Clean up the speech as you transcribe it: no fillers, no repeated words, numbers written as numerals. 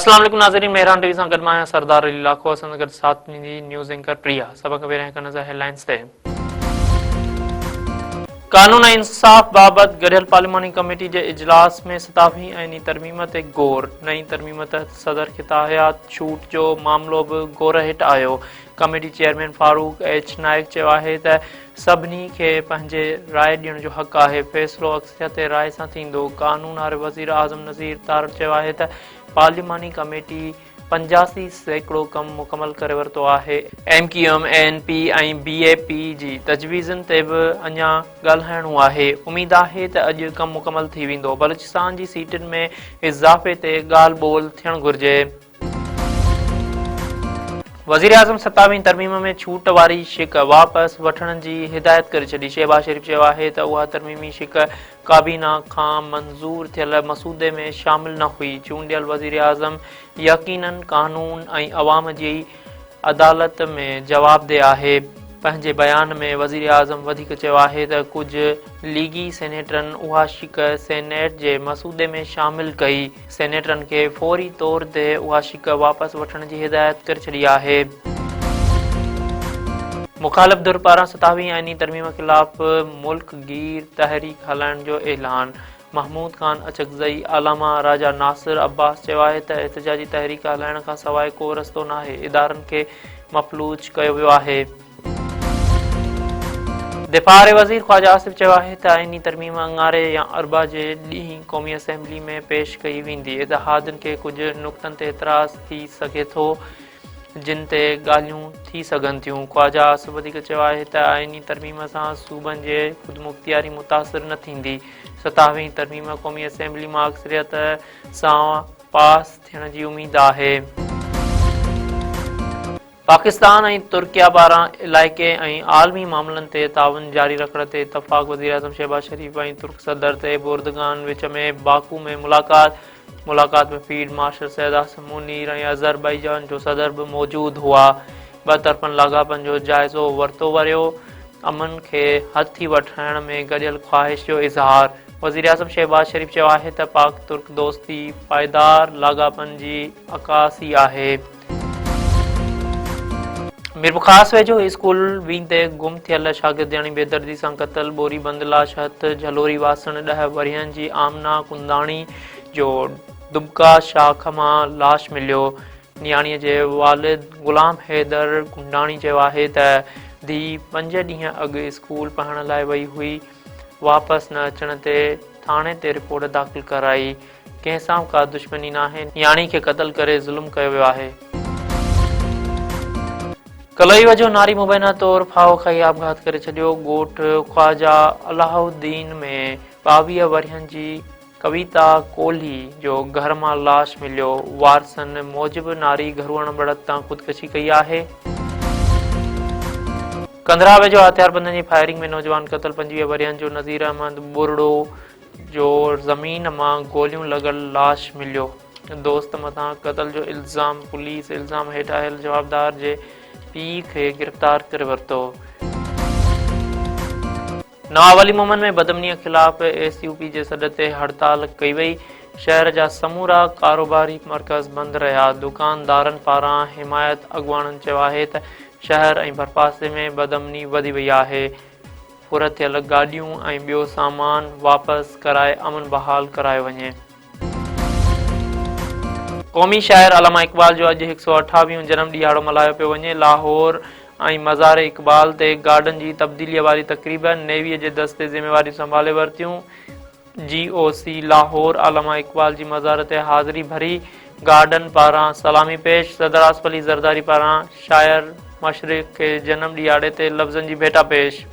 अस्सलाम वालेकुम नाज़रीन, मेहरान टीवी सां गॾु मां आहियां सरदार अली लाखो। असां सां गॾु साथ मुंहिंजी न्यूज़ एंकर प्रिया। सभ खां पहिरियों हिकु नज़र हेडलाइंस ते। कानून ऐं इंसाफ़ बाबति गॾियल पार्लिमानी कमेटी जे इजलास में 27वीं आईनी तरमीम ते गौर। नई तरमीम तहत सदर खे ताहयात छूट जो मामलो बि गौर हेठि आयो। कमेटी चेयरमैन फारूक एच नाइक चयो आहे त सभिनी खे पंहिंजे राय ॾियण जो हक़ आहे। फ़ैसिलो अक्सरियत राय सां थींदो। कानून हारे वज़ीर आज़म नज़ीर तारड़ चयो आहे त पार्लिमानी कमेटी 85% कम मुकमल करे वरितो आहे। MQM, ANP ऐं BAP जी तजवीज़ुनि ते बि अञा ॻाल्हाइणो आहे। उमेद आहे त अॼु कम मुकमल थी वेंदो। बलूचिस्तान जी सीटुनि में इज़ाफ़े ते ॻाल्हि ॿोल थियणु घुरिजे। वज़ीर आज़म 27वीं तरमीम में छूट वारी शिक वापसि वठण जी हिदायत करे छॾी। शहबाज़ शरीफ़ चयो आहे त उहा तरमीमी शिक काबीना खां मंज़ूर थियल मसूदे में शामिल न हुई। चूंडियल वज़ीर आज़म यकीनन कानून ऐं अवाम जी अदालत में जवाबदेह आहे। पंहिंजे बयान में वज़ीर आज़म वधीक चयो आहे त कुझु लीगी सेनेटरनि उहा शिक सेनेट जे मसूदे में शामिल कई। सेनेटरनि खे फौरी तौर ते उहा शिक वापसि वठण जी हिदायत करे छॾी आहे। मुखालिफ़ धुर पारां 27वीं आईनी तरमीम ख़िलाफ़ मुल्क गीर तहरीक हलाइण जो ऐलान। महमूद ख़ान अचकज़ई अलामा राजा नासिर अब्बास चयो आहे त एहतिजाजी तहरीक हलाइण खां सवाइ को रस्तो नाहे। इदारनि खे मफ़लूज कयो वियो आहे। दिफ़ा वज़ीर ख़्वाजा आसिफ़ चयो आहे त आईनी तरमीम अंगारे या अरबा जे ॾींहुं क़ौमी असैम्बली में पेश कई वेंदी। इतिहादनि खे कुझु नुक़्तनि ते एतिराज़ थी सघे थो जिन ते ॻाल्हियूं थी सघनि थियूं। ख़्वाजा आसिफ़ वधीक चयो आहे त आईनी तरमीम सां सूबनि जे ख़ुदमुख़्तियारी मुतासिर न थींदी। 27वीं तरमीम क़ौमी असैम्बली मां अक्सरियत सां पास थियण जी उमेद आहे। पाकिस्तान ऐं तुर्किया पारां इलाइक़े ऐं आलमी मामलनि ते ताउन जारी रखण ते इतफ़ाक़। वज़ीर आज़म शहबाज़ शरीफ़ ऐं तुर्क सदर तैयब एर्दोग़ान विच में बाकू में मुलाक़ात में फील्ड मार्शल सैयद आसिम मुनीर ऐं अज़रबैजान जो सदर बि मौजूदु हुआ। ॿ तरफ़नि लाॻापनि जो जाइज़ो वरितो वियो। अमन खे हथी वठाइण में गॾियल ख़्वाहिश जो इज़हार। वज़ीर आज़म शहबाज़ शरीफ़ चयो आहे त पाक तुर्क दोस्ती पाइदार लाॻापनि जी अकासी आहे। मीरबुखास वेझो स्कूल वेंदे गुम थियल शागिर्दियाणी बेदर्दी सां क़तल। बोरीबंद लाश हथ झलोरी वासण। 10 वरियनि जी आमना कुंदाणी जो दुबका शाख मां लाश मिलियो। नियाणीअ जे वालिद गुलाम हैदर कुंडाणी चयो आहे त धीउ 5 ॾींहं अॻु स्कूल पढ़ण लाइ वई हुई। वापसि न अचण ते थाणे ते रिपोर्ट दाख़िल कराई। कंहिं सां का दुश्मनी नाहे। नियाणी खे क़तल करे ज़ुल्म कयो वियो आहे। कलोई वेझो नारी मुबैना तौरु फाहो खाई आपघात करे छॾियो। ॻोठ ख्वाजा अलाउद्दीन में 22 वरियनि जी कविता कोहली जो घर मां लाश मिलियो। वारसनि मूजिबि नारी घरूअण बढ़त तां ख़ुदकशी कई आहे। कंधरा वेझो हथियारबंदनि जी फायरिंग में नौजवान क़तल। 25 वरियनि जो नज़ीर अहमद बुरड़ो जो ज़मीन मां गोलियूं लॻल लाश मिलियो। दोस्त मथां क़तल जो इल्ज़ाम। पुलिस इल्ज़ाम हेठि आयल जवाबदार जे पीउ खे गिरफ़्तार करे वरितो। नवावली मोमन में बदमनीअ ख़िलाफ़ SUP जे सॾ ते हड़ताल कई वई। शहर जा समूरा कारोबारी मर्कज़ बंदि रहिया। दुकानदारनि पारां हिमायत। अॻुवाणनि चयो आहे त शहर ऐं भरपासे में बदमनी वधी वई आहे। फुरथियल गाॾियूं ऐं ॿियो सामान वापसि कराए अमन बहाल करायो वञे। क़ौमी शाइर अलामा इक़बाल जो अॼु 128 जनम ॾिहाड़ो मल्हायो पियो वञे। लाहौर ऐं मज़ार इक़बाल ते गार्डन जी तब्दीलीअ वारी तक़रीब। नेवीअ जे दस्ते ज़िम्मेवारी संभाले वरितियूं। GOC लाहौर अलामा इक़बाल जी मज़ार ते हाज़िरी भरी। गार्डन पारां सलामी पेश। सदर आसिफ अली ज़रदारी पारां शाइर मशरिक़ खे जनम ॾिहाड़े ते लफ़्ज़नि जी भेटा पेश।